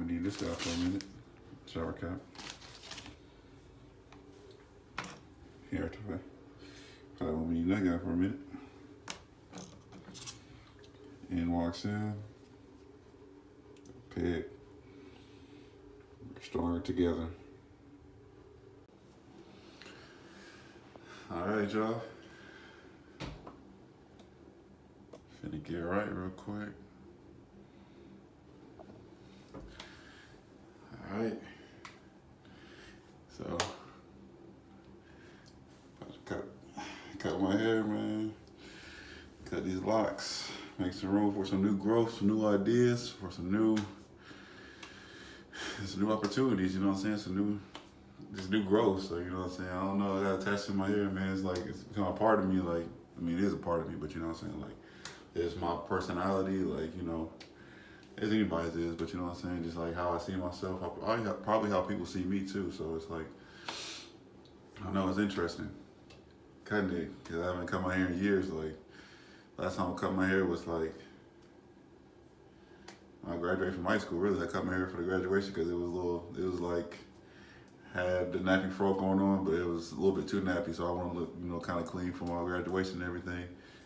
We need this guy for a minute. Shower cap. Hair tie. Probably won't need that guy for a minute. And walks in. Peg. Stronger together. All right, y'all. Finna get right real quick. All right. So, about to cut my hair, man. Cut these locks. Make some room for some new growth, some new ideas, for some new opportunities. You know what I'm saying? Just new growth. So you know what I'm saying? I don't know. I got attached to my hair, man. It's like it's become a part of me. Like, I mean, it is a part of me, but you know what I'm saying? Like, it's my personality. Like, you know, as anybody's is, but you know what I'm saying? Just like how I see myself, probably how people see me too. So it's like, I don't know, it's interesting. Cutting it, because I haven't cut my hair in years. Like, last time I cut my hair was like, when I graduated from high school, really. I cut my hair for the graduation because it was like, had the nappy fro going on, but it was a little bit too nappy, so I want to look, you know, kind of clean for my graduation and everything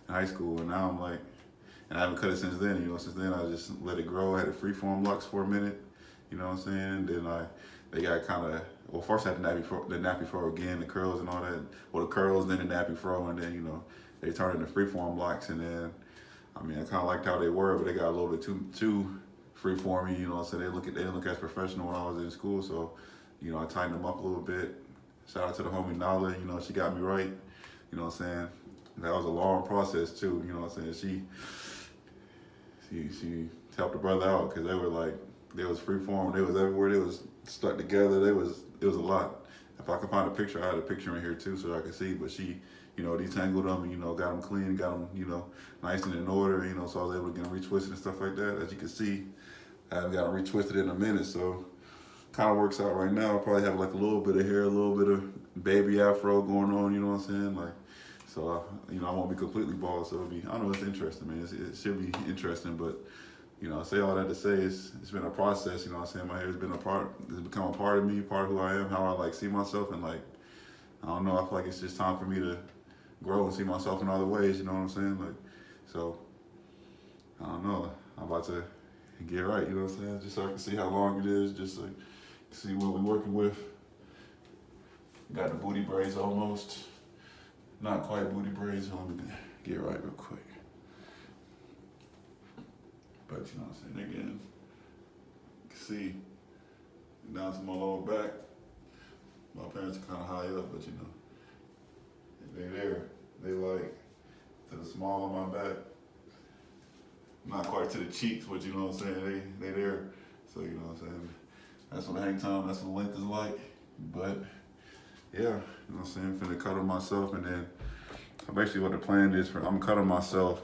in high school. And now I'm like, and I haven't cut it since then, you know, since then I just let it grow. I had the freeform locks for a minute, you know what I'm saying? Then they got kind of, well, first I had the nappy fro again, the curls and all that. Well, the curls, then the nappy fro, and then, you know, they turned into freeform locks. And then, I mean, I kind of liked how they were, but they got a little bit too freeformy, you know what I'm saying? They didn't look as professional when I was in school, so, you know, I tightened them up a little bit. Shout out to the homie Nala, you know, she got me right, you know what I'm saying? That was a long process too, you know what I'm saying? She helped the brother out because they was freeform, they was everywhere, they was stuck together, it was a lot. If I could find a picture, I had a picture in here too so I could see, but she, you know, detangled them and, you know, got them clean, got them, you know, nice and in order, you know, so I was able to get them retwisted and stuff like that. As you can see, I haven't got them retwisted in a minute, so kind of works out right now. I'll probably have like a little bit of hair, a little bit of baby afro going on, you know what I'm saying? Like, so, you know, I won't be completely bald, so it'll be, I don't know, it's interesting, man. It should be interesting, but, you know, I say all that to say it's been a process, you know what I'm saying? My hair's been it's become a part of me, part of who I am, how I like see myself, and like, I don't know, I feel like it's just time for me to grow and see myself in other ways, you know what I'm saying? Like, so, I don't know, I'm about to get right, you know what I'm saying? Just so I can see how long it is, just so see what we're working with. Got the booty braids almost. Not quite booty braids, so let me get right real quick. But you know what I'm saying, again, you can see down to my lower back. My parents are kind of high up, but you know, they there. They like to the small of my back. Not quite to the cheeks, but you know what I'm saying, they there. So you know what I'm saying. That's what the hang time, that's what the length is like. But yeah, you know what I'm saying, finna cut them myself, and then so basically what the plan is I'm cutting myself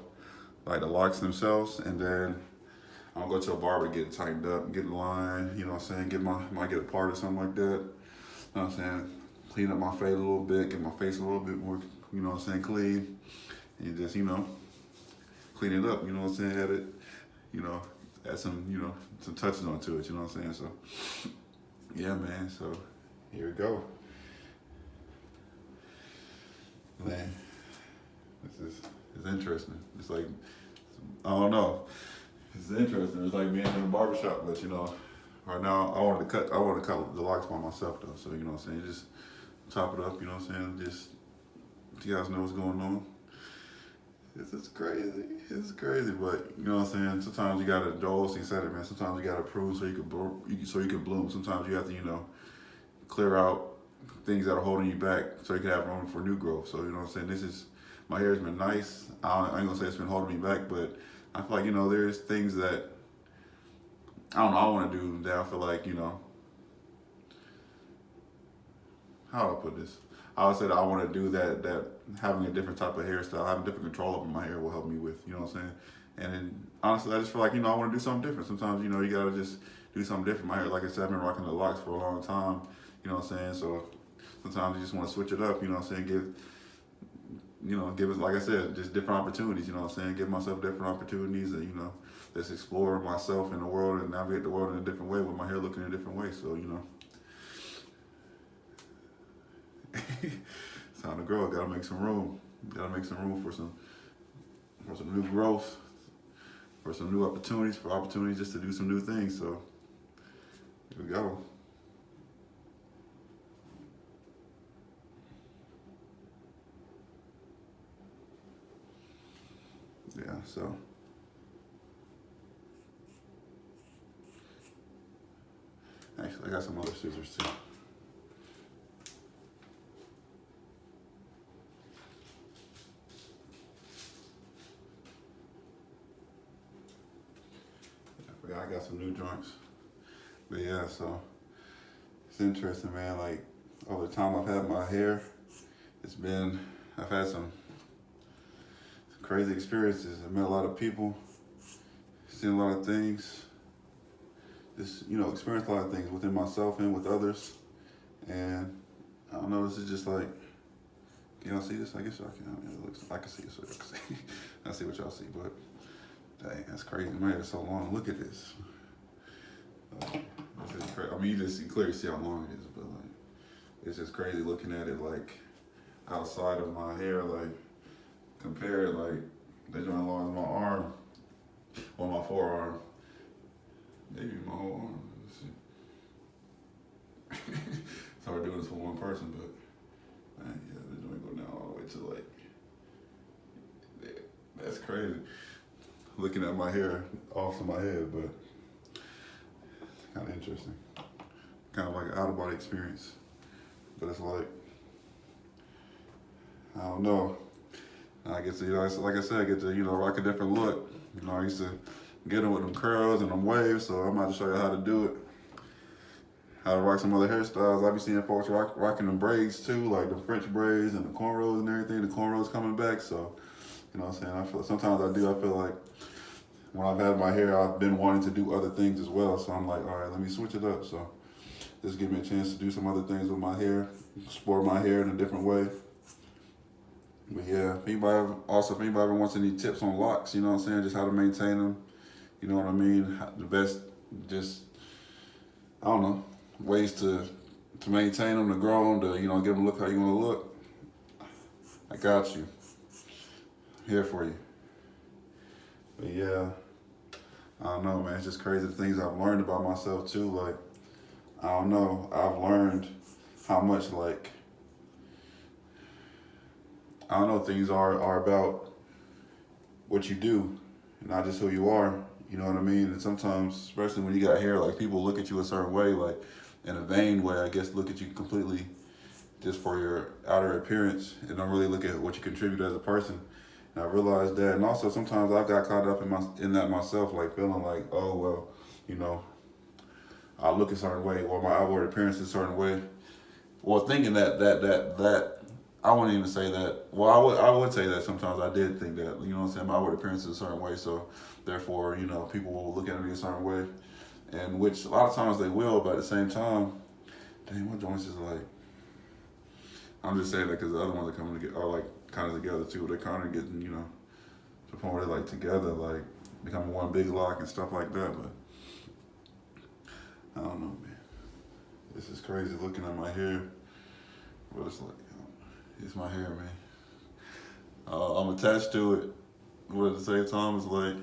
like the locks themselves, and then I'm gonna go to a barber, get it tightened up, get the line, you know what I'm saying, might get a part or something like that. You know what I'm saying? Clean up my face a little bit, get my face a little bit more, you know what I'm saying, clean. And just, you know, clean it up, you know what I'm saying, add it, you know, add some, you know, some touches onto it, you know what I'm saying? So, yeah, man, so here we go. Man, it's interesting. It's like, I don't know, it's interesting. It's like being in a barbershop, but you know, right now I want to cut the locks by myself though, so you know what I'm saying, just top it up, you know what I'm saying, just so you guys know what's going on. It's crazy, but you know what I'm saying. Sometimes you gotta, Joel said it, man. Sometimes you gotta prove so you can bloom. Sometimes you have to, you know, clear out things that are holding you back so you can have room for new growth. So you know what I'm saying. My hair's been nice. I ain't gonna say it's been holding me back, but I feel like, you know, there's things that I don't know I want to do that I feel like, you know, how do I put this? I would say that I want to do that having a different type of hairstyle, having different control over my hair will help me with, you know what I'm saying? And then, honestly, I just feel like, you know, I want to do something different. Sometimes, you know, you got to just do something different. My hair, like I said, I've been rocking the locks for a long time, you know what I'm saying? So sometimes you just want to switch it up, you know what I'm saying? give us, like I said, just different opportunities. You know what I'm saying? Give myself different opportunities, and just explore myself in the world and navigate the world in a different way with my hair looking in a different way. So it's time to grow. Gotta make some room. Gotta make some room for some new growth, for some new opportunities, just to do some new things. So here we go. Yeah, so actually I got some other scissors too. I forgot I got some new joints. But yeah, so it's interesting, man. Like over the time I've had my hair, I've had some crazy experiences. I met a lot of people, seen a lot of things, just, experienced a lot of things within myself and with others. And I don't know, this is just like, can y'all see this? I guess y'all can. I mean, I can see it, so y'all can see. I see what y'all see, but dang, that's crazy. My hair is so long. Look at this. This is crazy. I mean, you clearly see how long it is, but like, it's just crazy looking at it like outside of my hair, like compared, like they joint as long as my arm or my forearm, maybe my whole arm. It's hard doing this for one person, but man, yeah, the joint go down all the way to like, yeah, that's crazy. Looking at my hair off to my head, but kind of interesting. Kind of like an out-of-body experience. But it's like, I don't know. I get to, like I said, I get to, rock a different look. I used to get them with them curls and them waves, so I'm about to show you how to do it. How to rock some other hairstyles. I be seeing folks rocking them braids too, like the French braids and the cornrows and everything. The cornrows coming back, so, you know what I'm saying? Sometimes I feel like when I've had my hair, I've been wanting to do other things as well. So I'm like, all right, let me switch it up. So this give me a chance to do some other things with my hair, explore my hair in a different way. But yeah, if anybody ever wants any tips on locks, you know what I'm saying, just how to maintain them, you know what I mean, the best, just, I don't know, ways to maintain them, to grow them, to, give them a look how you want to look, I got you. I'm here for you. But yeah, I don't know, man, it's just crazy the things I've learned about myself too. Like, I don't know, I've learned how much, like, I don't know, things are about what you do, not just who you are, you know what I mean? And sometimes, especially when you got hair, like, people look at you a certain way, like, in a vain way, I guess, look at you completely just for your outer appearance and don't really look at what you contribute as a person. And I realized that, and also sometimes I got caught up in that myself, like feeling like, oh, well, I look a certain way, or my outward appearance is a certain way. Well, thinking that I wouldn't even say that. Well, I would say that sometimes I did think that, you know what I'm saying, my outward appearance is a certain way, so therefore, people will look at me a certain way, and which a lot of times they will, but at the same time, dang, my joints is like, I'm just saying that because the other ones are like kind of together too. They're kind of getting, to the point where they're like together, like becoming one big lock and stuff like that, but I don't know, man. This is crazy looking at my hair, but it's like, it's my hair, man. I'm attached to it, but at the same time, it's like,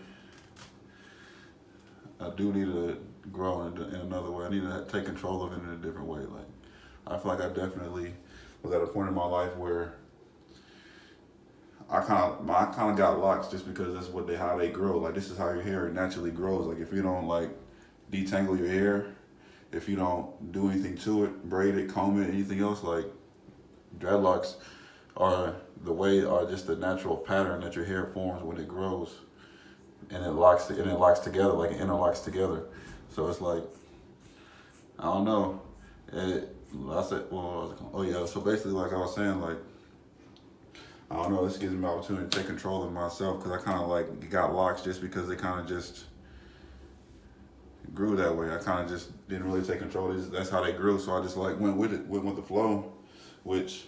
I do need to grow in another way. I need to take control of it in a different way. Like, I feel like I definitely was at a point in my life where I kind of got locks just because that's how they grow. Like, this is how your hair naturally grows. Like, if you don't like detangle your hair, if you don't do anything to it, braid it, comb it, anything else, like, dreadlocks are just the natural pattern that your hair forms when it grows, and it locks together, like it interlocks together. So it's like, I don't know. So basically, like I was saying, like, I don't know, this gives me an opportunity to take control of myself, because I kind of like got locks just because they kind of just grew that way. I kind of just didn't really take control. That's how they grew, so I just like went with it, went with the flow, which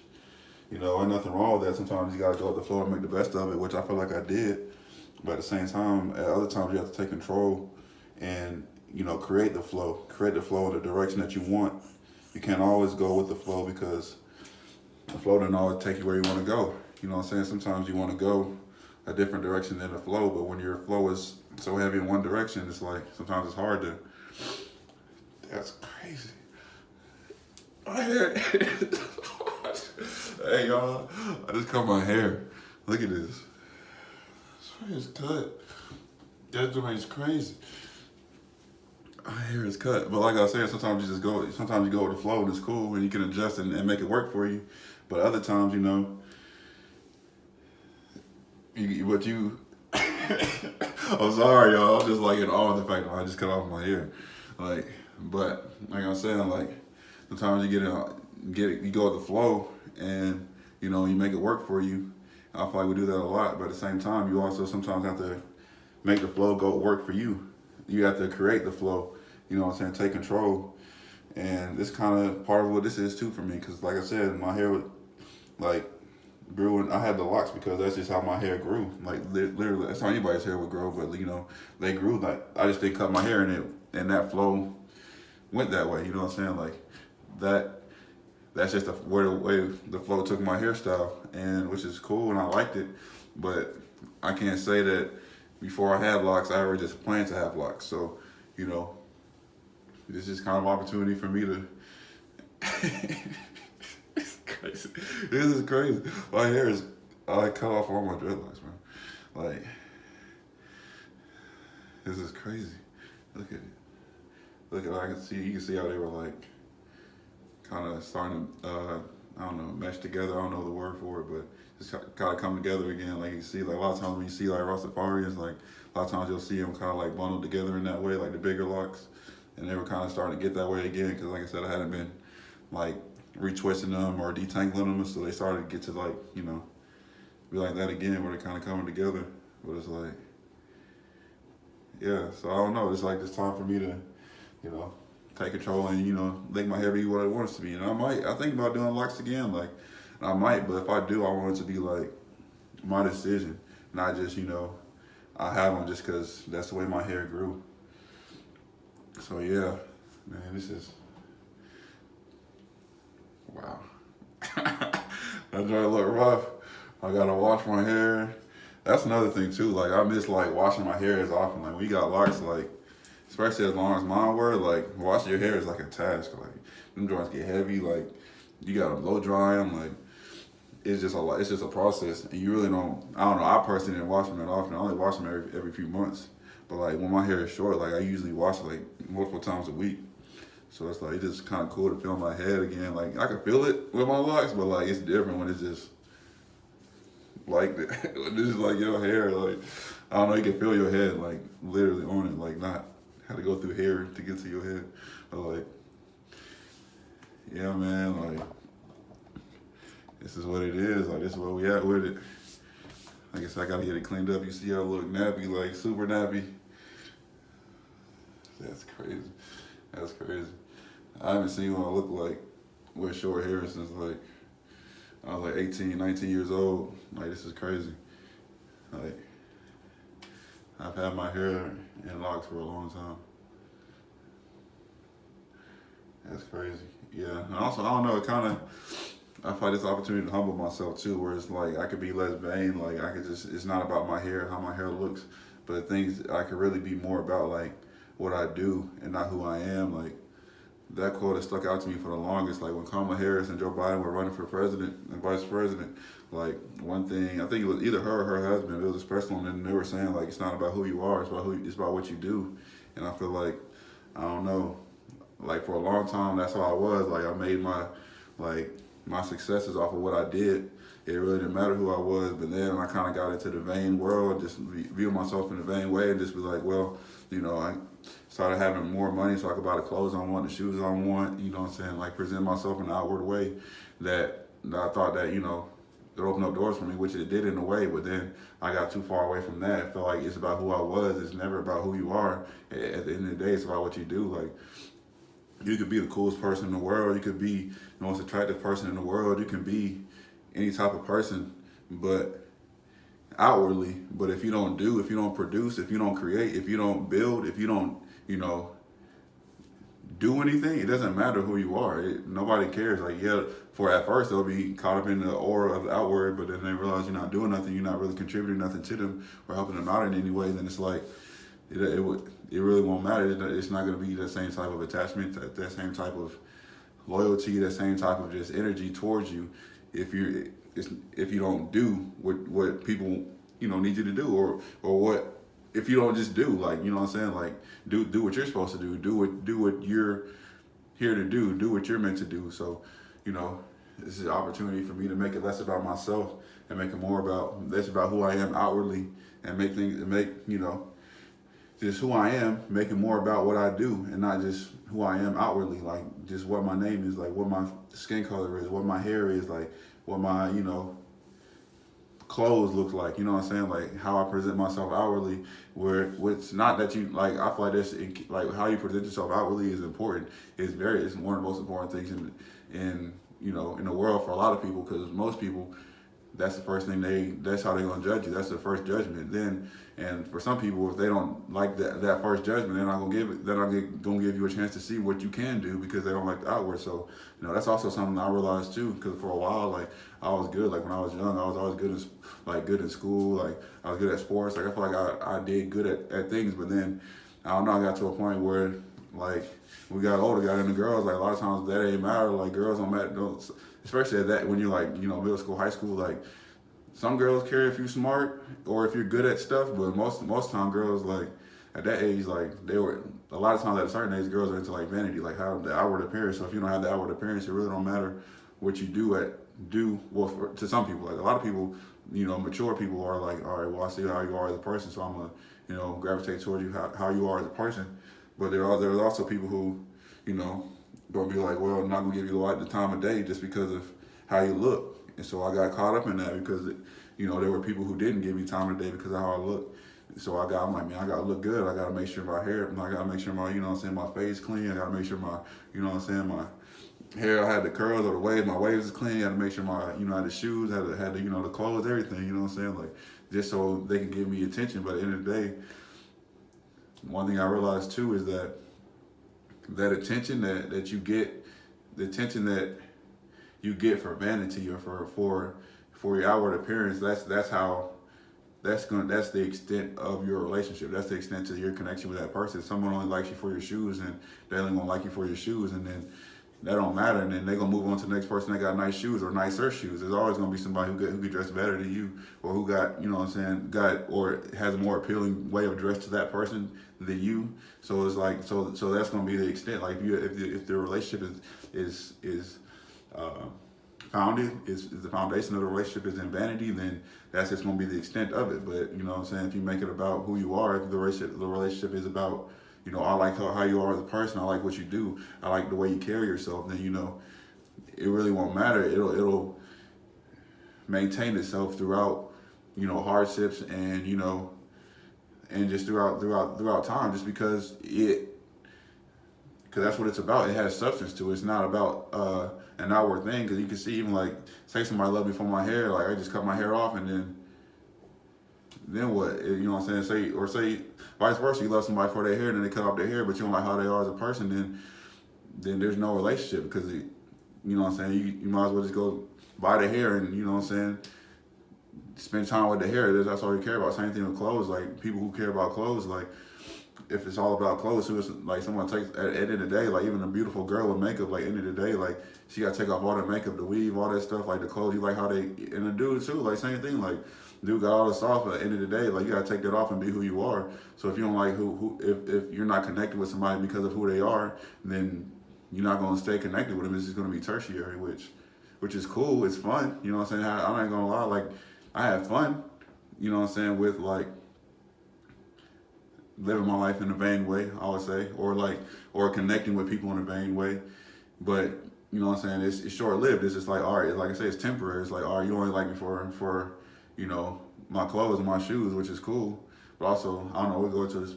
You know, ain't nothing wrong with that. Sometimes you gotta go with the flow and make the best of it, which I feel like I did. But at the same time, at other times you have to take control and, you know, create the flow in the direction that you want. You can't always go with the flow because the flow doesn't always take you where you want to go. You know what I'm saying? Sometimes you want to go a different direction than the flow, but when your flow is so heavy in one direction, it's like sometimes it's hard to. That's crazy. My hair. Hey y'all, I just cut my hair. Look at this. This hair is cut. That joint is crazy. My hair is cut, but like I said, sometimes you go with the flow and it's cool and you can adjust and make it work for you. But other times, you know, I'm sorry, y'all. I'm just like in awe of the fact that I just cut off my hair. Like, but like I'm saying, like sometimes you you go with the flow and you know you make it work for you. I feel like we do that a lot, but at the same time, you also sometimes have to make the flow go work for you. You have to create the flow. You know what I'm saying? Take control. And this kind of part of what this is too for me, because like I said, my hair would like grew and I had the locks because that's just how my hair grew. Like literally, that's how anybody's hair would grow. But you know, they grew like I just didn't cut my hair and that flow went that way. You know what I'm saying? Like that. That's just the way the flow took my hairstyle, and which is cool and I liked it. But I can't say that before I had locks, I ever just planned to have locks. So you know, this is kind of an opportunity for me to. It's crazy. This is crazy. My hair is. I cut off all my dreadlocks, man. Like, this is crazy. Look at it. Look at it. I can see. You can see how they were like, kind of starting to. I don't know, mesh together. I don't know the word for it, but just kind of come together again. Like you see, like a lot of times when you see like Rastafarians, like a lot of times you'll see them kind of like bundled together in that way, like the bigger locks, and they were kind of starting to get that way again. Because like I said, I hadn't been like retwisting them or detangling them, so they started to get to like be like that again, where they're kind of coming together. But it's like, yeah. So I don't know. It's like it's time for me to, take control and make my hair be what I want it to be. And I think about doing locks again, like I might, but if I do, I want it to be like my decision, not just I have them just because that's the way my hair grew. So yeah, man, this is wow. That joint look rough. I gotta wash my hair. That's another thing too. Like I miss like washing my hair as often. Like when you got locks, like especially as long as mine were, like washing your hair is like a task. Like them joints get heavy. Like you gotta blow dry them. Like it's just a lot. It's just a process, and you really don't. I don't know. I personally didn't wash them that often. I only wash them every few months. But like when my hair is short, like I usually wash it like multiple times a week. So it's like it's just kind of cool to feel my head again. Like I can feel it with my locks, but like it's different when it's just like this is like your hair. Like I don't know, you can feel your head like literally on it. Like not have to go through hair to get to your head. But like yeah, man. Like this is what it is. Like this is where we at with it. I guess I gotta get it cleaned up. You see how I look nappy, like super nappy. That's crazy. That's crazy. I haven't seen what I look like with short hair since like I was like 18, 19 years old. Like this is crazy. Like I've had my hair in locks for a long time. That's crazy. Yeah. And also I don't know, it kinda I find this opportunity to humble myself too, where it's like I could be less vain, like I could just, it's not about my hair, how my hair looks, but things I could really be more about like what I do and not who I am. Like that quote has stuck out to me for the longest. Like when Kamala Harris and Joe Biden were running for president and vice president, like one thing, I think it was either her or her husband, it was this person, and they were saying like it's not about who you are, it's about what you do. And I feel like, I don't know, like for a long time that's how I was. Like I made my successes off of what I did. It really didn't matter who I was, but then I kind of got into the vain world, just view myself in a vain way and just be like, well, I started having more money so I could buy the clothes I want, the shoes I want, you know what I'm saying, like present myself in an outward way that I thought that, it opened up doors for me, which it did in a way, but then I got too far away from that. I felt like it's about who I was, it's never about who you are. At the end of the day, it's about what you do. Like, you could be the coolest person in the world. You could be the most attractive person in the world. You can be, any type of person, but outwardly. But if you don't do, if you don't produce, if you don't create, if you don't build, if you don't, you know, do anything, it doesn't matter who you are. Nobody cares. Like, yeah, for at first they'll be caught up in the aura of the outward, but then they realize you're not doing nothing, you're not really contributing nothing to them or helping them out in any way. Then it's like it really won't matter. It's not going to be that same type of attachment, that same type of loyalty, that same type of just energy towards you if you don't do what people need you to do, or what if you don't just do, like, you know what I'm saying, like do what you're supposed to do what you're here to do what you're meant to do. So this is an opportunity for me to make it less about myself and make it more about less about who I am outwardly, and make just who I am, make it more about what I do and not just who I am outwardly, like just what my name is, like what my skin color is, what my hair is, like what my clothes look like, you know what I'm saying, like how I present myself outwardly, where it's not that you, like, I feel like this, like how you present yourself outwardly is important. It's one of the most important things in the world for a lot of people, because most people, that's the first thing that's how they're gonna judge you. That's the first judgment. Then, and for some people, if they don't like that first judgment, they're not gonna give you a chance to see what you can do, because they don't like the outward. So, that's also something I realized too, because for a while, like, I was good. Like when I was young, I was always good in school. Like I was good at sports. Like I feel like I did good at things. But then, I don't know, I got to a point where, like, we got older, got into girls, like a lot of times that ain't matter. Like girls don't matter, especially at that, when you're like, middle school, high school, like some girls care if you're smart or if you're good at stuff, but most time girls, like at that age, like they were, a lot of times at a certain age, girls are into like vanity, like how the outward appearance. So if you don't have the outward appearance, it really don't matter what you do. Well, to some people, like a lot of people, mature people are like, all right, well, I see how you are as a person, so I'm gonna, gravitate towards you, how you are as a person. But there's also people who, gonna be like, well, I'm not gonna give you the time of day just because of how you look. And so I got caught up in that because, there were people who didn't give me time of day because of how I look. So I'm like, man, I gotta look good. I gotta make sure my hair, I gotta make sure my, my face clean. I gotta make sure my, my hair, I had the curls or the waves, my waves is clean. I had to make sure my, I had the shoes, had the, the clothes, everything, like, just so they can give me attention. But at the end of the day, one thing I realized too is that attention that you get, the attention that you get for vanity or for your outward appearance, that's the extent of your relationship. That's the extent to your connection with that person. Someone only likes you for your shoes, and they only gonna like you for your shoes, and then that don't matter. And then they gonna move on to the next person that got nice shoes or nicer shoes. There's always gonna be somebody who could dress better than you, or who got, or has a more appealing way of dress to that person than you. So it's like, so that's gonna be the extent. Like if the relationship is founded, is the foundation of the relationship is in vanity, then that's just gonna be the extent of it. But if you make it about who you are, if the relationship is about, I like how you are as a person, I like what you do, I like the way you carry yourself, then it really won't matter. It'll maintain itself throughout, hardships and and just throughout time, just because that's what it's about. It has substance to it. It's not about an outward thing, because you can see, even like, say somebody loved me for my hair, like I just cut my hair off, and then what? What I'm saying? Say vice versa, you love somebody for their hair, and then they cut off their hair, but you don't like how they are as a person, then there's no relationship, because what I'm saying, you might as well just go buy the hair and spend time with the hair. That's all you care about. Same thing with clothes. Like people who care about clothes, like if it's all about clothes, so it's like someone takes, at the end of the day, like even a beautiful girl with makeup, like end of the day, like she gotta take off all the makeup, the weave, all that stuff, like the clothes, you like how they, and the dude too, like same thing, like dude got all the sauce, but at the end of the day, like you gotta take that off and be who you are. So if you don't like if you're not connected with somebody because of who they are, then you're not gonna stay connected with them. It's just gonna be tertiary, which is cool, it's fun, what I'm saying? I ain't gonna lie, like I have fun, what I'm saying, with like living my life in a vain way, I would say, or connecting with people in a vain way. But what I'm saying, it's short lived. It's just like, all right, like I say, it's temporary. It's like, all right, you only like me for my clothes and my shoes, which is cool. But also, I don't know, we'll go into this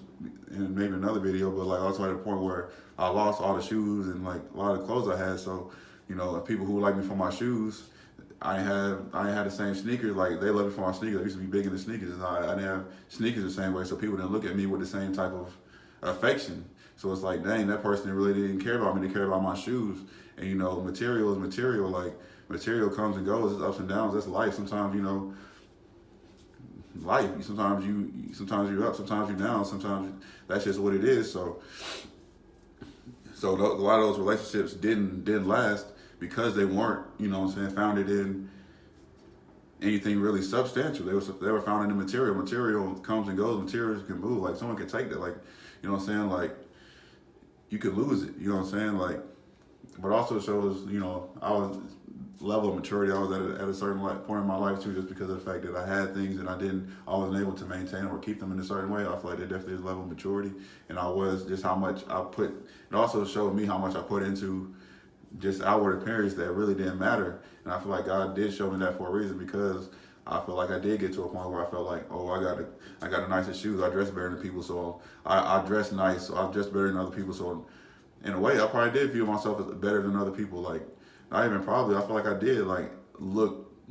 in maybe another video, but like also at a point where I lost all the shoes and like a lot of the clothes I had. So, people who like me for my shoes, I ain't had the same sneakers. Like they loved me for my sneakers. I used to be big into sneakers, and I didn't have sneakers the same way. So people didn't look at me with the same type of affection. So it's like, dang, that person really didn't care about me. They cared about my shoes. And you know, material is material. Like material comes and goes. It's ups and downs. That's life. Sometimes you know, life. Sometimes you're up. Sometimes you're down. Sometimes that's just what it is. So a lot of those relationships didn't last because they weren't, you know what I'm saying, founded in anything really substantial. They were founded in material. Material comes and goes. Materials can move. Like someone can take that. Like, you know what I'm saying? Like you could lose it. You know what I'm saying? Like, but also shows, you know, I was level of maturity. I was at a certain point in my life too, just because of the fact that I had things and I wasn't able to maintain them or keep them in a certain way. I feel like there definitely is a level of maturity, and I was just how much I put. It also showed me how much I put into just outward appearance that really didn't matter, and I feel like God did show me that for a reason, because I feel like I did get to a point where I felt like, oh, I got the nicest shoes. I dress better than people, so I dress nice. So I dress better than other people. So in a way, I probably did view myself as better than other people. Like, not even probably, I feel like I did, like,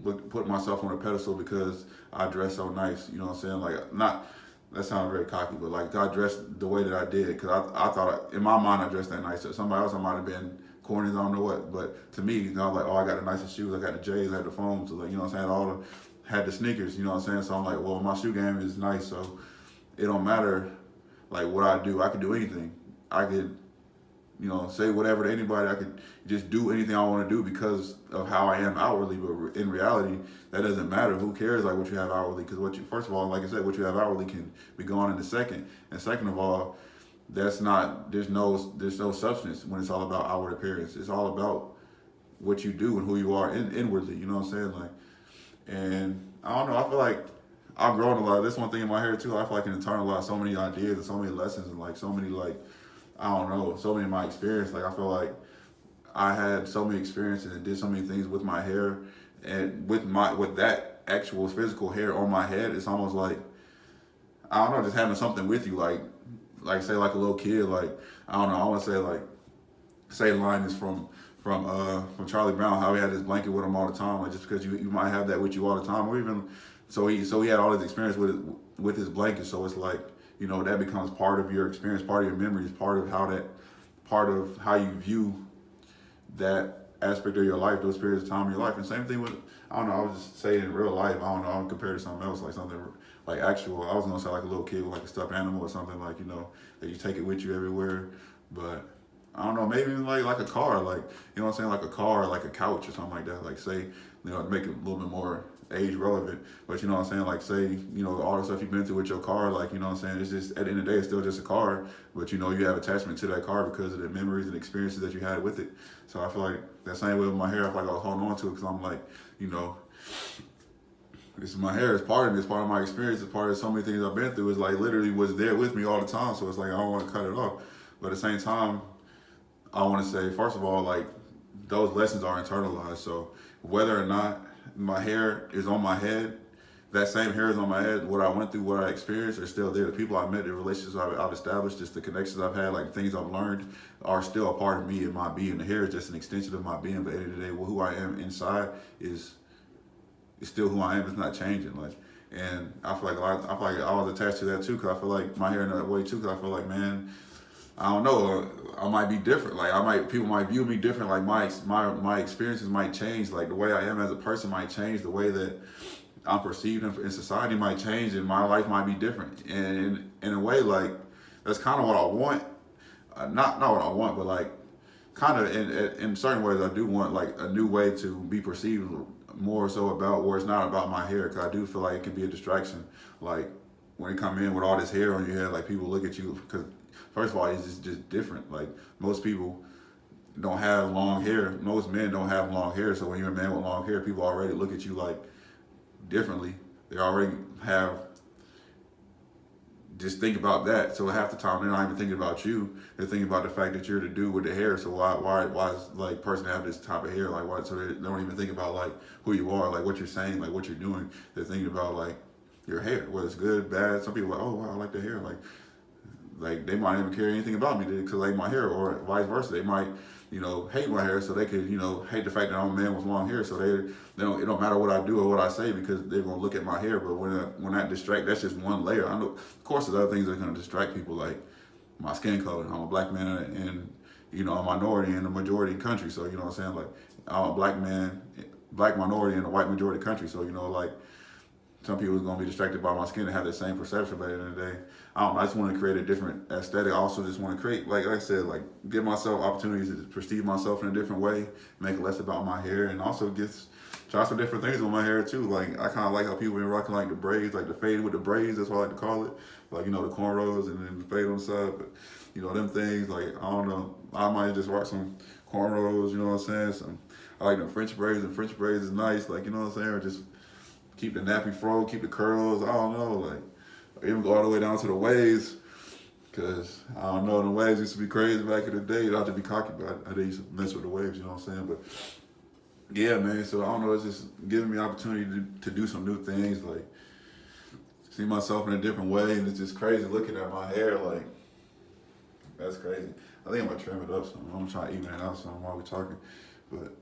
put myself on a pedestal because I dress so nice, you know what I'm saying? Like, that sounds very cocky, but like, I dressed the way that I did, because I thought, in my mind, I dressed that nice. So somebody else, I might have been corny, I don't know what, but to me, you know, I was like, oh, I got the nicest shoes, I got the J's, I had the foams, so like, you know what I'm saying, had the sneakers, you know what I'm saying? So I'm like, well, my shoe game is nice, so it don't matter, like, what I do. I could do anything. I could, you know, say whatever to anybody. I could just do anything I want to do because of how I am outwardly. But in reality, that doesn't matter. Who cares, like, what you have outwardly? Because first of all, like I said, what you have outwardly can be gone in a second. And second of all, there's no substance when it's all about outward appearance. It's all about what you do and who you are inwardly. You know what I'm saying? Like, and I don't know. I feel like I've grown a lot. That's one thing in my hair too. I feel like I can internalize so many ideas and so many lessons and like so many, like, I don't know, so many of my experience. Like, I feel like I had so many experiences and did so many things with my hair, and with that actual physical hair on my head. It's almost like, I don't know, just having something with you, like say like a little kid, like, I don't know, I want to say, like, say the line is from Charlie Brown, how he had his blanket with him all the time, like, just because you might have that with you all the time, or even so he had all his experience with his blanket. So it's like, you know, that becomes part of your experience, part of your memories, part of how you view that aspect of your life, those periods of time in your life. And same thing with, I don't know, I was just saying in real life, I don't know, I'm compared to something else, like something like actual, I was gonna say like a little kid with like a stuffed animal or something, like, you know, that you take it with you everywhere. But I don't know, maybe even like a car, like, you know what I'm saying, like a car, like a couch or something like that, like, say, you know, to make it a little bit more age relevant, but you know what I'm saying, like, say, you know, all the stuff you've been through with your car, like, you know what I'm saying, it's just, at the end of the day, it's still just a car, but you know, you have attachment to that car because of the memories and experiences that you had with it. So I feel like that same way with my hair, I feel like I was holding on to it because I'm like, you know, this is my hair, it's part of me, it's part of my experience, it's part of so many things I've been through. It's like literally was there with me all the time, so it's like I don't want to cut it off. But at the same time, I want to say, first of all, like, those lessons are internalized. So whether or not my hair is on my head, that same hair is on my head, what I went through, what I experienced are still there. The people I met, the relationships I've established, just the connections I've had, like things I've learned are still a part of me and my being. The hair is just an extension of my being, but at the end of the day, well, who I am inside is still who I am. It's not changing. Like, and I feel like I was attached to that too, because I feel like my hair in that way too, because I feel like, man, I don't know, I might be different. Like, people might view me different. Like, my experiences might change. Like, the way I am as a person might change. The way that I'm perceived in society might change, and my life might be different. And in a way, like, that's kind of what I want. Not what I want, but like, kind of in certain ways, I do want like a new way to be perceived, more so about where it's not about my hair, because I do feel like it can be a distraction. Like, when you come in with all this hair on your head, like, people look at you because, first of all, it's just different. Like, most people don't have long hair. Most men don't have long hair. So when you're a man with long hair, people already look at you like differently. They already just think about that. So half the time they're not even thinking about you. They're thinking about the fact that you're the dude with the hair. So why is like person have this type of hair? Like, why? So they don't even think about like who you are, like what you're saying, like what you're doing. They're thinking about like your hair, whether it's good, bad. Some people are like, oh wow, I like the hair. Like, like they might even care anything about me because like my hair, or vice versa. They might, you know, hate my hair, so they could, you know, hate the fact that I'm a man with long hair. So they don't, it don't matter what I do or what I say because they're gonna look at my hair. But when that distract, that's just one layer. I know, of course, there's other things that are gonna distract people, like my skin color. I'm a black man and you know, a minority in a majority country. So you know what I'm saying, like I'm a black man, black minority in a white majority country. So you know, like some people are gonna be distracted by my skin and have the same perception. But at the end of the day, I don't know, I just want to create a different aesthetic. I also just want to create, like I said, like give myself opportunities to perceive myself in a different way, make it less about my hair, and also try some different things with my hair too. Like I kind of like how people been rocking like the braids, like the fade with the braids. That's what I like to call it. Like you know the cornrows and then the fade on the side. But you know them things. Like I don't know. I might just rock some cornrows. You know what I'm saying? I like the French braids, and French braids is nice. Like you know what I'm saying? Or just keep the nappy fro, keep the curls. I don't know. Like or even go all the way down to the waves. Cause I don't know, the waves used to be crazy back in the day. Not to be cocky, but I used to mess with the waves. You know what I'm saying? But yeah, man. So I don't know. It's just giving me opportunity to do some new things, like see myself in a different way, and it's just crazy looking at my hair. Like that's crazy. I think I'm gonna trim it up some. I'm trying to even it out some while we're talking, but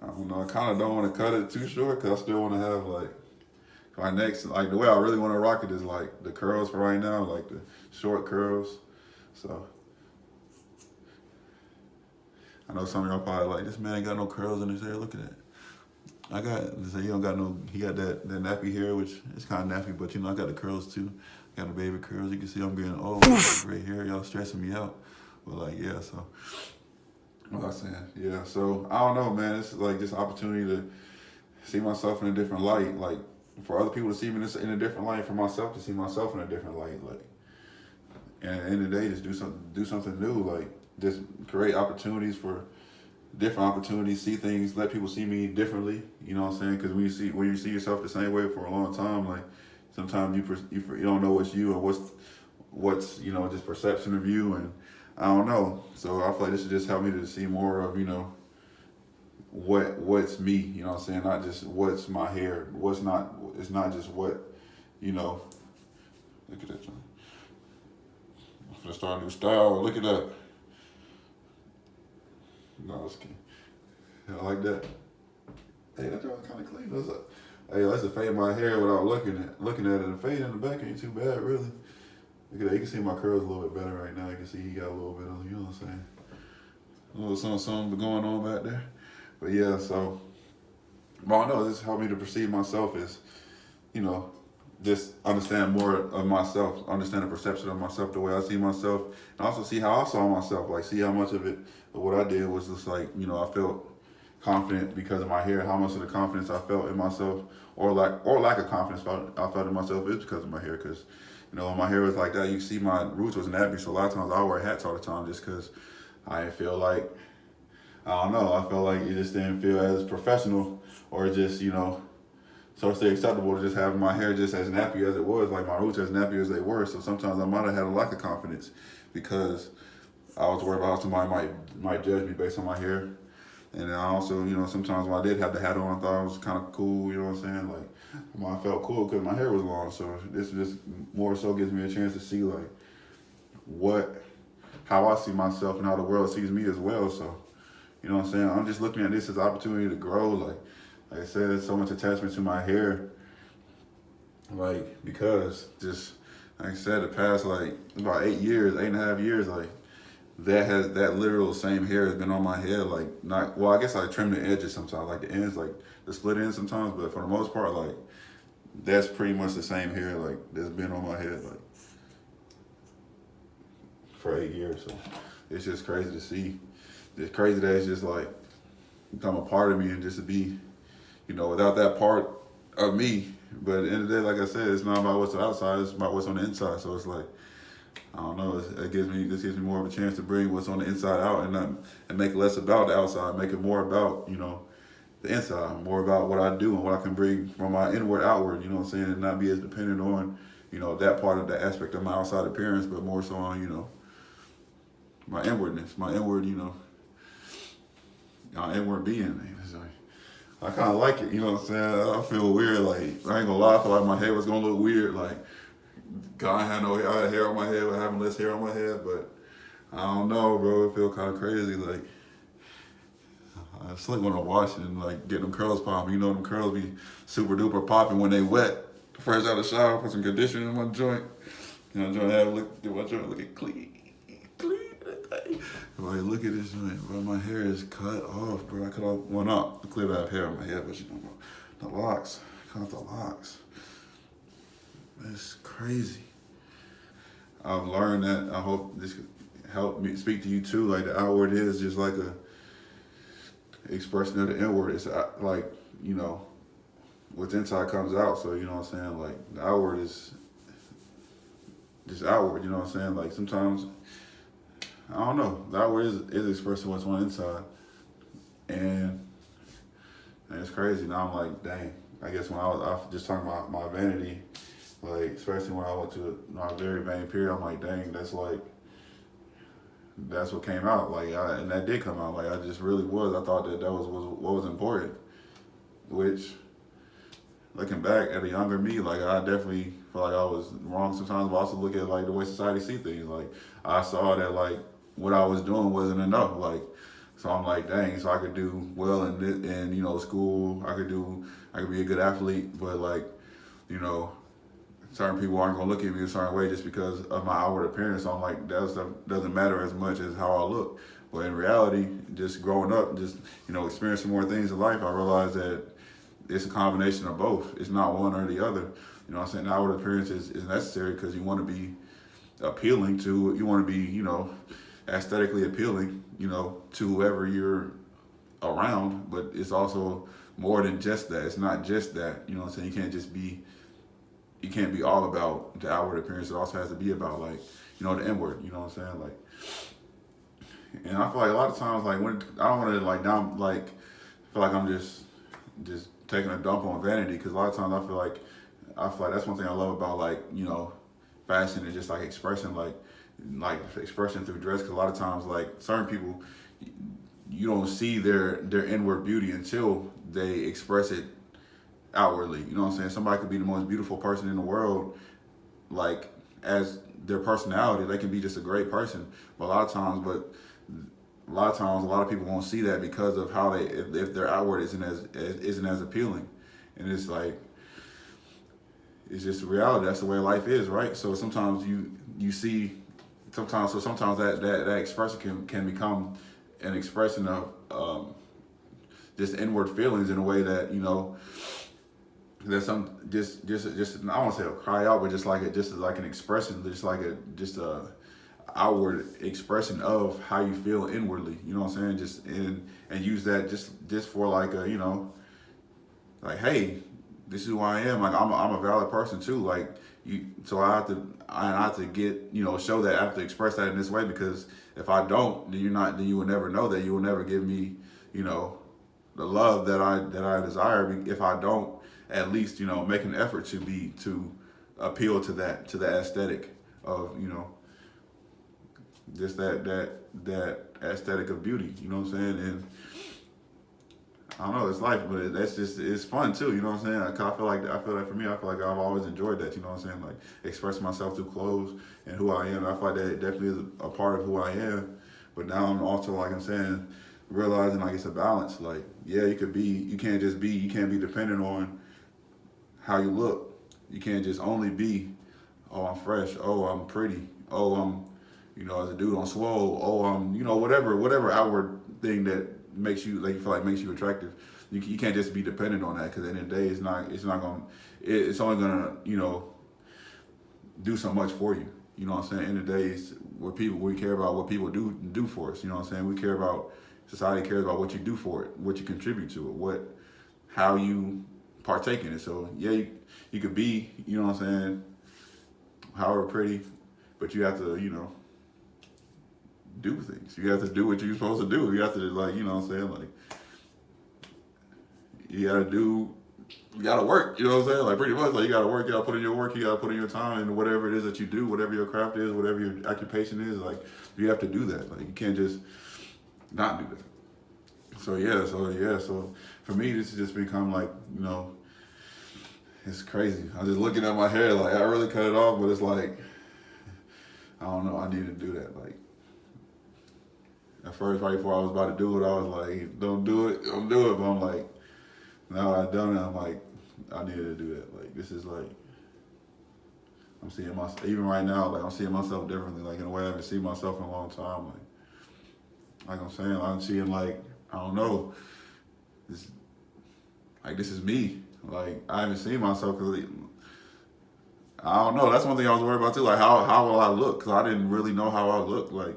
I don't know. I kind of don't want to cut it too short because I still want to have like my next, like the way I really want to rock it is like the curls for right now, like the short curls. So I know some of y'all probably like, this man ain't got no curls in his hair. Look at that. I got, he don't got no, he got that nappy hair, which is kind of nappy, but you know, I got the curls too. I got the baby curls. You can see I'm getting old. Gray hair, y'all stressing me out. But like, yeah, so, what was I saying? Yeah, so I don't know, man. It's like just opportunity to see myself in a different light. Like for other people to see me in a different light, for myself to see myself in a different light. Like, and at the end of the day, just do something new. Like, just create opportunities for different opportunities, see things, let people see me differently. You know what I'm saying? Because when you see yourself the same way for a long time, like sometimes you don't know what's you or what's you know just perception of you, and I don't know. So I feel like this should just help me to see more of, you know, what's me. You know what I'm saying? Not just what's my hair. What's not. It's not just what, you know. Look at that, John. I'm gonna start a new style. Look at that. No, it's kidding. I like that. Hey, that joint kind of clean. That's hey, that's a fade my hair without looking at it. And fade in the back ain't too bad, really. Look at that. You can see my curls a little bit better right now. You can see he got a little bit on. You know what I'm saying? A little something going on back there. But yeah, so. Well, I know this helped me to perceive myself as, you know, just understand more of myself, understand the perception of myself, the way I see myself, and also see how I saw myself. Like, see how much of it, of what I did was just like, you know, I felt confident because of my hair. How much of the confidence I felt in myself, or lack of confidence I felt in myself, is because of my hair. Because, you know, when my hair was like that, you see my roots was nappy, so a lot of times I wear hats all the time just because I didn't feel like, I don't know, I felt like it just didn't feel as professional, or just, you know, so it's acceptable to just have my hair just as nappy as it was, like my roots as nappy as they were. So sometimes I might have had a lack of confidence because I was worried about how somebody might judge me based on my hair. And then I also, you know, sometimes when I did have the hat on, I thought it was kind of cool, you know what I'm saying? Like, I felt cool because my hair was long. So this just more so gives me a chance to see like how I see myself and how the world sees me as well. So, you know what I'm saying? I'm just looking at this as an opportunity to grow. Like I said, there's so much attachment to my hair. Like, because just, like I said, the past like about 8.5 years, like that literal same hair has been on my head. Like, not, well, I guess I trim the edges sometimes, like the ends, like the split ends sometimes, but for the most part, like that's pretty much the same hair, like that's been on my head, like for 8 years. So it's just crazy to see. It's crazy that it's just like become a part of me, and just to be, you know, without that part of me. But at the end of the day, like I said, it's not about what's outside, it's about what's on the inside. So it's like, I don't know, this gives me more of a chance to bring what's on the inside out, and make less about the outside, make it more about, you know, the inside, more about what I do and what I can bring from my inward outward, you know what I'm saying, and not be as dependent on, you know, that part of the aspect of my outside appearance, but more so on, you know, my inwardness, my inward, you know, my inward being. It's like, I kind of like it, you know what I'm saying? I feel weird, like, I ain't gonna lie, I feel like my hair was gonna look weird, like, God had I had hair on my head, but having less hair on my head, but I don't know, bro. It feel kind of crazy. Like I slick when I wash it and like get them curls popping. You know, them curls be super duper popping when they wet. Fresh out of the shower, put some conditioner in my joint. You know, joint have look, do my joint looking clean. Like, look at this joint, bro. My hair is cut off, bro. I cut off one up. Clearly I have hair on my head, but you know, the locks. Cut off the locks. It's crazy. I've learned that. I hope this could help me speak to you too. Like the outward is just like a expression of the inward. It's like, you know, what's inside comes out. So, you know what I'm saying? Like the outward is just outward, you know what I'm saying? Like sometimes, I don't know, the outward is expressing what's on the inside. And it's crazy. Now I'm like, dang, I guess when I was just talking about my vanity, like, especially when I went to my very vain period, I'm like, dang, that's what came out. Like, and that did come out. Like, I just really was. I thought that was what was important. Which, looking back at a younger me, like, I definitely feel like I was wrong sometimes, but also look at, like, the way society see things. Like, I saw that, like, what I was doing wasn't enough. Like, so I'm like, dang, so I could do well in you know, school. I could be a good athlete, but, like, you know, certain people aren't gonna look at me a certain way just because of my outward appearance. So I'm like, that stuff doesn't matter as much as how I look. But in reality, just growing up, just, you know, experiencing more things in life, I realized that it's a combination of both. It's not one or the other. You know what I'm saying? The outward appearance is necessary because you want to be appealing to, you want to be, you know, aesthetically appealing, you know, to whoever you're around. But it's also more than just that. It's not just that. You know what I'm saying? You can't be all about the outward appearance. It also has to be about, like, you know, the inward. You know what I'm saying? Like, and I feel like a lot of times, like, when I don't want to, like, feel like I'm just taking a dump on vanity, because a lot of times I feel like that's one thing I love about, like, you know, fashion is just like expression, like expression through dress. Because a lot of times, like, certain people, you don't see their inward beauty until they express it outwardly. You know what I'm saying? Somebody could be the most beautiful person in the world, like, as their personality, they can be just a great person. But a lot of times, a lot of people won't see that because of how if their outward isn't as appealing. And it's like, it's just reality. That's the way life is, right? So sometimes you see, sometimes that expression can become an expression of just inward feelings in a way that, you know, there's some just I don't want to say a cry out, but just like an expression, just a outward expression of how you feel inwardly. You know what I'm saying? Just and use that just for, like, a, you know, like, hey, this is who I am. Like, I'm a valid person too. Like, so I have to get, you know, show that I have to express that in this way, because if I don't, then you will never know that. You will never give me, you know, the love that I desire if I don't at least, you know, make an effort to appeal to that aesthetic of, you know, just that aesthetic of beauty. You know what I'm saying? And I don't know, it's life, but it's fun too. You know what I'm saying? I feel like for me, I feel like I've always enjoyed that. You know what I'm saying? Like, expressing myself through clothes and who I am. I feel like that definitely is a part of who I am. But now I'm also, like I'm saying, realizing, like, it's a balance. Like, yeah, you can't be dependent on how you look. You can't just only be, oh, I'm fresh, oh, I'm pretty, oh, I'm, you know, as a dude, I'm swole, oh, I'm, you know, whatever outward thing that makes you, like, you feel like makes you attractive. You can't just be dependent on that, because at the end of the day, it's only gonna, you know, do so much for you. You know what I'm saying? At the end of the day, it's we care about what people do for us. You know what I'm saying? We care about, society cares about what you do for it, what you contribute to it, how you partake in it. So yeah, you could be, you know what I'm saying, however pretty, but you have to, you know, do things. You have to do what you're supposed to do. You have to, like, you know what I'm saying, like, you gotta work, you know what I'm saying? Like, pretty much, like, you gotta work, you gotta put in your work, you gotta put in your time, and whatever it is that you do, whatever your craft is, whatever your occupation is, like, you have to do that. Like, you can't just not do that. So for me, this has just become, like, you know, it's crazy. I'm just looking at my hair like I really cut it off, but it's like I don't know. I need to do that. Like at first, right before I was about to do it, I was like, "Don't do it, don't do it." But I'm like, now I've done it. I'm like, I needed to do that. Like this is like I'm seeing myself even right now. Like I'm seeing myself differently. Like in a way I haven't seen myself in a long time. Like I'm saying, I'm seeing like I don't know. This like this is me. Like I haven't seen myself because I don't know. That's one thing I was worried about too. Like how will I look? Because I didn't really know how I look like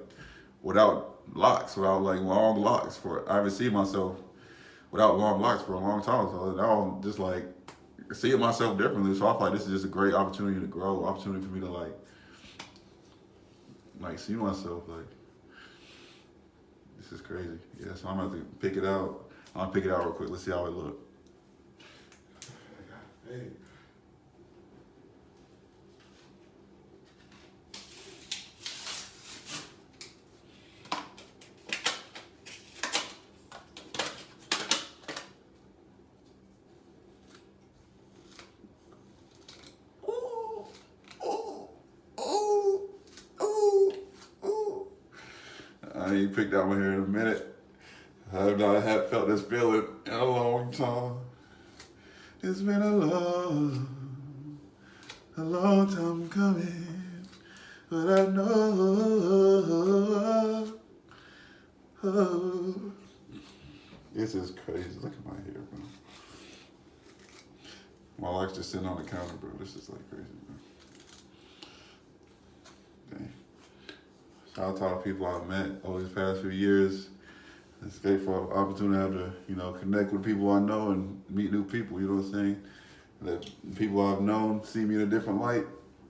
without locks, without like long locks. I haven't seen myself without long locks for a long time. So now I'm just like seeing myself differently. So I feel like this is just a great opportunity to grow, opportunity for me to like see myself. Like this is crazy. Yeah. So I'm gonna have to pick it out. I'm gonna pick it out real quick. Let's see how it look. Hey. I ain't picked out my hair in a minute. I have not felt this feeling in a long time. It's been a long time coming, but I know. This is crazy. Look at my hair, bro. My locks just sitting on the counter, bro. This is like crazy, bro. Dang. Shout out to all the people I've met over these past few years. It's great for an opportunity to, connect with people I know and meet new people, you know what I'm saying? That people I've known see me in a different light,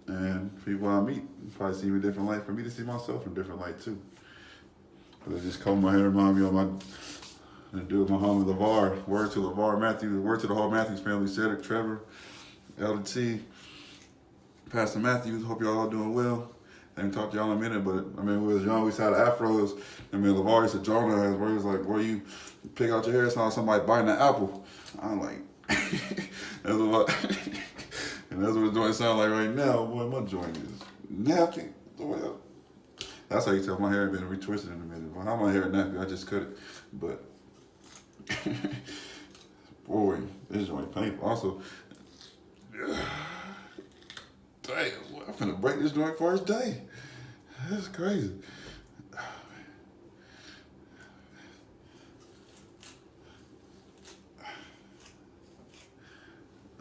and people I meet probably see me in a different light for me to see myself in a different light too. But it just combed my hair, remind me of my dude, my homie LeVar. Word to LeVar Matthews, word to the whole Matthews family, Cedric, Trevor, Elder T, Pastor Matthews. Hope y'all all doing well. I haven't talked to y'all in a minute, but I mean, we was young, we had afros. I mean, LeVar used to draw us where he was like, where you pick out your hair, sound like somebody biting an apple. I'm like, that's what, and that's what the joint sound like right now. Boy, my joint is nappy. That's how you tell my hair been retwisted in a minute. Well, how my hair nappy? I just cut it, but boy, this joint painful. Also, damn, I'm finna break this joint first day. That's crazy.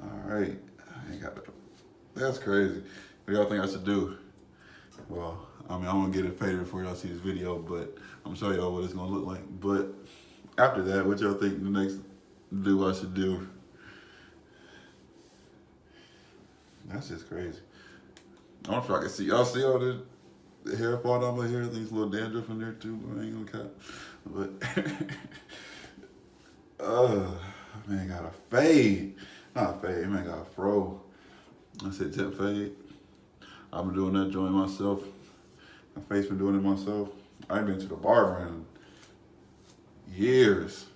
All right, I ain't got that. That's crazy. What y'all think I should do? Well, I mean, I'm gonna get it faded before y'all see this video, but I'm gonna show y'all what it's gonna look like. But after that, what y'all think the next do I should do? That's just crazy. I don't know if I can see. Y'all see all the hair fall down my hair? These little dandruff in there too. I ain't gonna cap. But man got a fade. Not a fade, man got a fro. I said tip fade. I've been doing that joint myself. My face been doing it myself. I ain't been to the barber in years.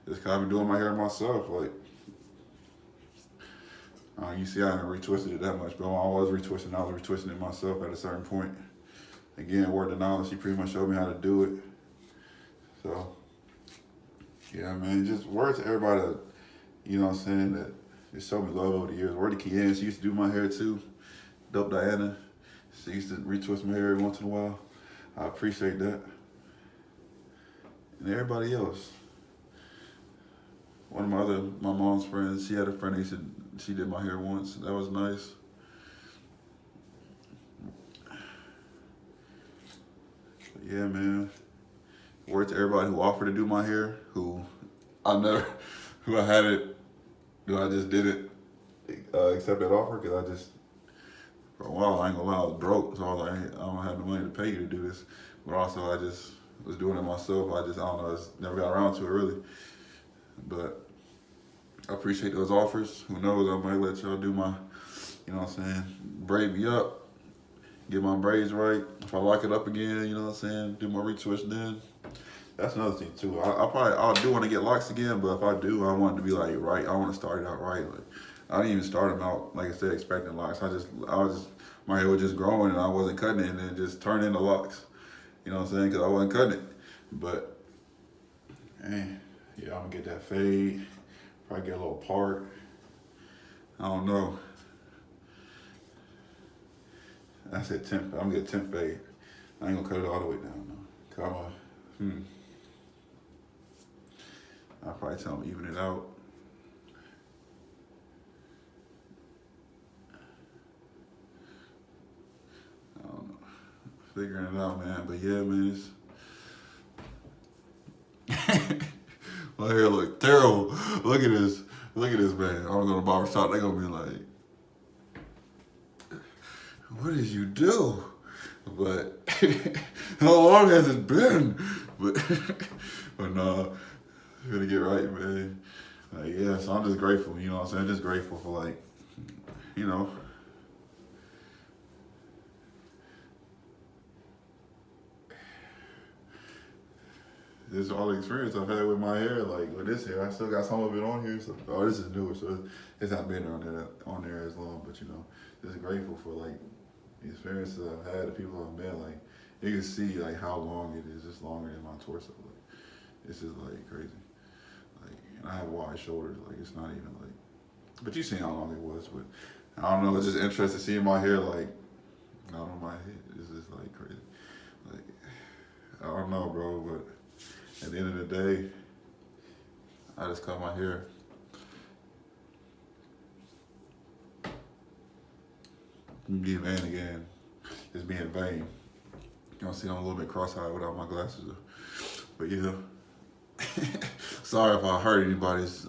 Just cause I've been doing my hair myself. Like, you see I haven't retwisted it that much, but when I was retwisting, I was retwisting it myself at a certain point. Again, word to knowledge, she pretty much showed me how to do it. So, yeah, man, just word to everybody that, you know what I'm saying, that just showed me love over the years. Word to Kian, she used to do my hair too. Dope Diana, she used to retwist my hair every once in a while. I appreciate that. And everybody else. One of my mom's friends, she had a friend that she did my hair once. That was nice. But yeah, man. Word to everybody who offered to do my hair, who I had it, I just did it, accept that offer, because I just, for a while, I ain't gonna lie, I was broke, so I was like, I don't have the money to pay you to do this. But also, I just was doing it myself. I don't know, I just never got around to it really. But I appreciate those offers. Who knows, I might let y'all do my, you know what I'm saying, braid me up, get my braids right. If I lock it up again, you know what I'm saying, do my retwist then. That's another thing too. I do want to get locks again, but if I do, I want it to be like right. I want to start it out right. Like, I didn't even start them out, like I said, expecting locks. My hair was just growing and I wasn't cutting it and it just turned into locks. You know what I'm saying? Because I wasn't cutting it. But, man, yeah, I'm gonna get that fade. Probably get a little part. I don't know. I said 10, I'm gonna get 10 fade. I ain't gonna cut it all the way down though. Come on. I'll probably tell them even it out. I don't know. Figuring it out, man. But yeah, man, my hair look terrible. Look at this. Look at this, man. I'm gonna go to the barber shop. They gonna be like, what did you do? But how long has it been? But no, I'm gonna get right, man. Yeah, so I'm just grateful, you know what I'm saying? Just grateful for, like, you know, this is all the experience I've had with my hair. Like with this hair, I still got some of it on here. So, oh, this is newer, so it's not been on there as long. But you know, just grateful for like the experiences I've had, the people I've met. Like you can see like how long it is. It's longer than my torso. Like this is like crazy. Like and I have wide shoulders. Like it's not even like. But you seen how long it was. But I don't know. It's just interesting seeing my hair like out on my head. It's just like crazy. Like I don't know, bro, but. At the end of the day, I just cut my hair. Be vain again. Just being vain. You don't see I'm a little bit cross-eyed without my glasses. But yeah. Sorry if I hurt anybody's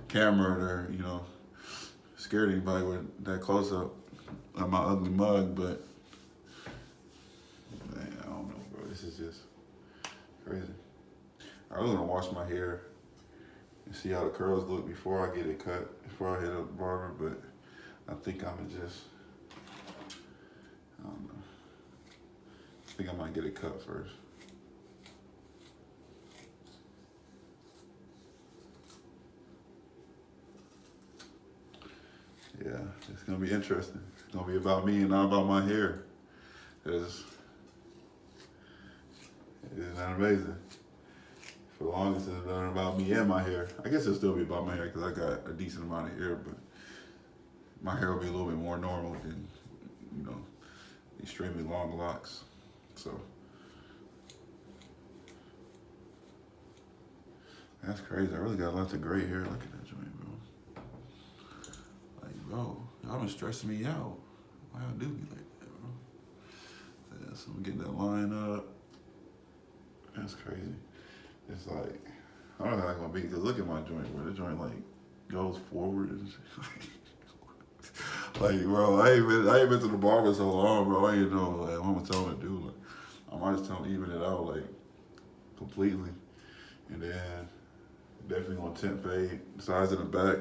camera or, you know, scared anybody with that close-up of my ugly mug, but man, I don't know, bro. This is just crazy. I really want to wash my hair and see how the curls look before I get it cut, before I hit a barber, but I think I'm gonna just, I don't know. I think I might get it cut first. Yeah, it's gonna be interesting. It's gonna be about me and not about my hair. Isn't that amazing? For the longest, it's been about me and my hair. I guess it'll still be about my hair because I got a decent amount of hair, but my hair will be a little bit more normal than, you know, extremely long locks. So that's crazy. I really got lots of gray hair. Look at that joint, bro. Like, bro, y'all been stressing me out. Why y'all do me like that, bro? Yeah, so I'm getting that line up. That's crazy. It's like, I don't know how it's gonna be, because look at my joint, where the joint like goes forward and like, bro, I ain't been to the barber so long, bro. I ain't know like what I'm gonna tell him to do. Like, I might just tell him to even it out like completely, and then definitely gonna temp fade sides in the back.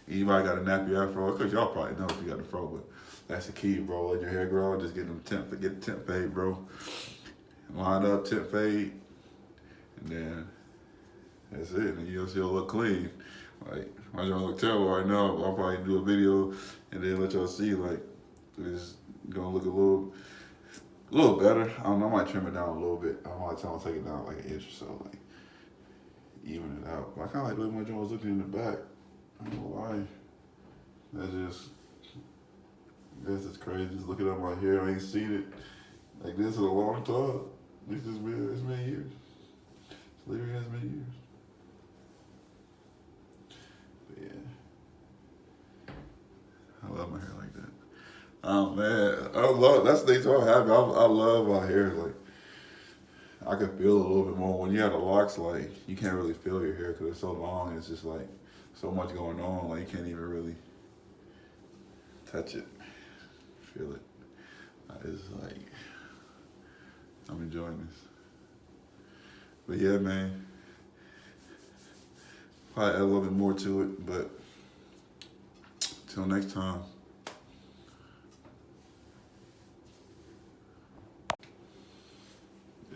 Anybody got a nappy afro? Of course, y'all probably know if you got the fro, but that's the key, bro. Let your hair grow, just get the temp fade, bro. Line up, temp fade. And then that's it. And you'll see it'll look clean. Like my joint look terrible right now. I'll probably do a video and then let y'all see like it's gonna look a little better. I don't know, I might trim it down a little bit. I might tell them to take it down like an inch or so, like even it out. But I kinda like the way my joint was looking in the back. I don't know why. That's just crazy. Just looking at my hair, I ain't seen it like this in a long time. It's been years. Literally has been years. But yeah. I love my hair like that. Oh man. That's the thing so happy. I love my hair. Like I can feel it a little bit more. When you have the locks, like you can't really feel your hair because it's so long. It's just like so much going on. Like you can't even really touch it, feel it. It's like I'm enjoying this. But yeah, man, probably add a little bit more to it, but till next time.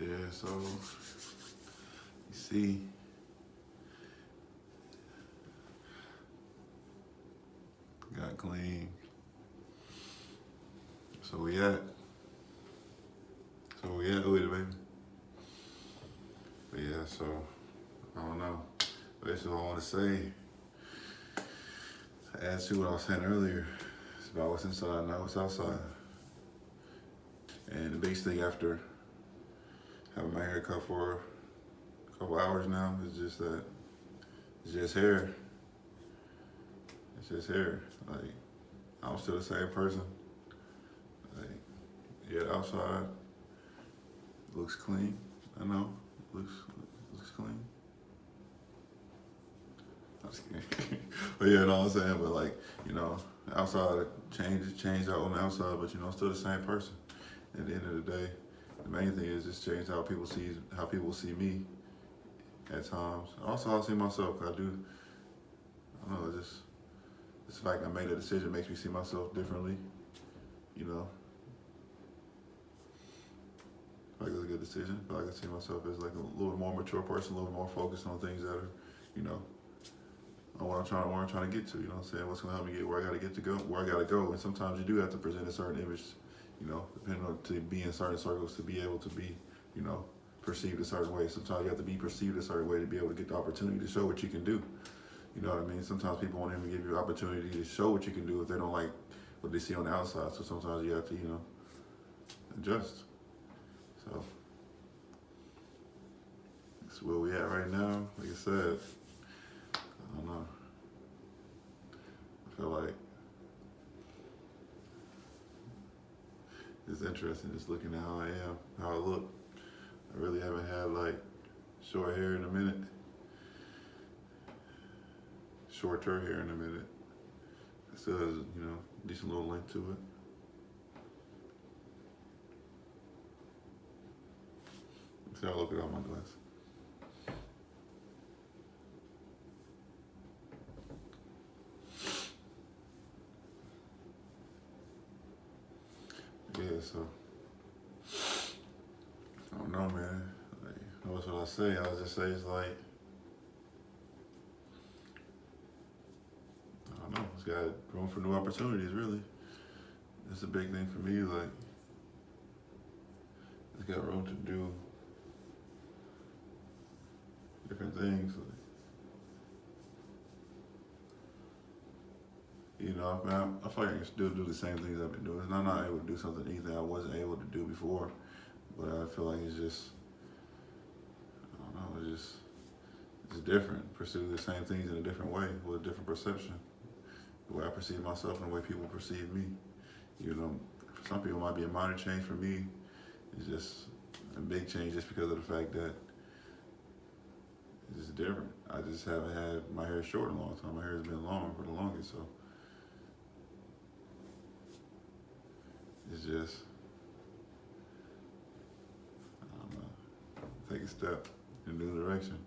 Yeah, so you see, clean. So we at with it, baby. But yeah, so I don't know. Basically, all I want to say, add to what I was saying earlier, it's about what's inside, not what's outside. And the biggest thing after having my hair cut for a couple hours now is just that it's just hair. It's just hair. Like, I'm still the same person. Like, yeah, the outside looks clean. I know, looks clean. I'm just kidding. But yeah, you know what I'm saying? But like, you know, outside changed out on the outside, but you know, still the same person. At the end of the day, the main thing is just change how people see me at times. Also, how I see myself. I don't know, just the fact I made a decision makes me see myself differently. You know, I feel like it's a good decision. I feel like I see myself as like a little more mature person, a little more focused on things that are, you know, on what I'm trying to get to. You know what I'm saying? What's gonna help me get where I gotta get to go, where I gotta go. And sometimes you do have to present a certain image, you know, depending on to be in certain circles to be able to be, you know, perceived a certain way. Sometimes you have to be perceived a certain way to be able to get the opportunity to show what you can do. You know what I mean? Sometimes people won't even give you the opportunity to show what you can do if they don't like what they see on the outside. So sometimes you have to, you know, adjust. So that's where we at right now. Like I said, I don't know. I feel like it's interesting just looking at how I am, how I look. I really haven't had like short hair in a minute. Shorter hair in a minute. It still has, you know, decent little length to it. See how I look without my glasses. Yeah, so I don't know, man. Like, what's what I say? I just say it's like, I don't know. It's got room for new opportunities, really. It's a big thing for me. Like, it's got room to do different things. Like, you know, I feel like I can still do the same things I've been doing. I'm not able to do anything I wasn't able to do before, but I feel like it's just, I don't know, it's different. Pursue the same things in a different way with a different perception. The way I perceive myself and the way people perceive me. You know, for some people it might be a minor change. For me, it's just a big change just because of the fact that it's just different. I just haven't had my hair short in a long time. My hair has been long for the longest, so it's just, I don't know, take a step in a new direction.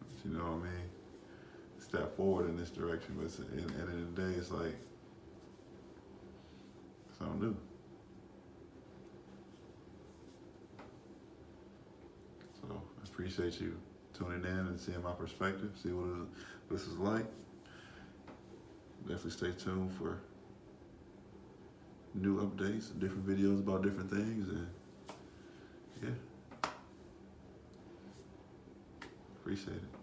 But you know what I mean? Step forward in this direction, but at the end of the day, it's like something new. So I appreciate you tuning in and seeing my perspective, see what this is like. Definitely stay tuned for new updates, different videos about different things, and yeah, appreciate it.